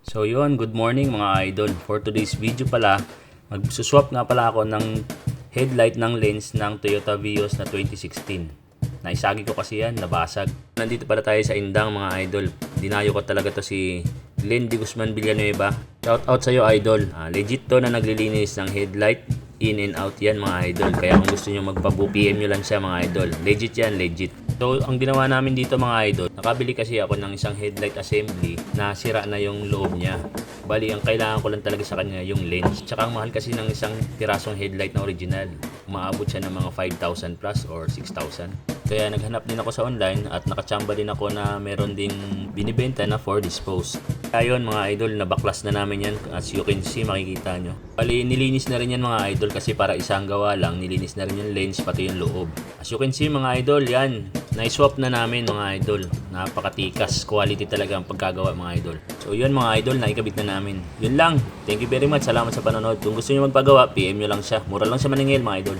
So yun, good morning mga idol. For today's video pala, magsuswap nga pala ako ng headlight ng lens ng Toyota Vios na 2016. Naisagi ko kasi yan, nabasag. Nandito pala tayo sa Indang mga idol. Dinayo ko talaga to si Glenn D. Guzman Villanueva. Shout out sa'yo idol. Legit to na naglilinis ng headlight. In and out yan mga idol. Kaya kung gusto nyo PM nyo lang siya mga idol. Legit yan, legit. So, ang ginawa namin dito mga idol, nakabili kasi ako ng isang headlight assembly na sira na yung loob niya. Bali, ang kailangan ko lang talaga sa kanya yung lens. Tsaka ang mahal kasi ng isang pirasong headlight na original. Umaabot siya ng mga 5,000 plus or 6,000. Kaya naghanap din ako sa online at nakachamba din ako na meron ding binibenta na for dispose. Ayun mga idol, nabaklas na namin yan. As you can see, makikita nyo. Bali, nilinis na rin yan mga idol kasi para isang gawa lang, nilinis na rin yung lens pati yung loob. As you can see mga idol, yan. Na-swap na namin mga idol. Napakatikas. Quality talaga ang pagkagawa mga idol. So yun mga idol, naikabit na namin. Yun lang. Thank you very much. Salamat sa panonood. Kung gusto nyo magpagawa, PM nyo lang siya. Mura lang siya maningil mga idol.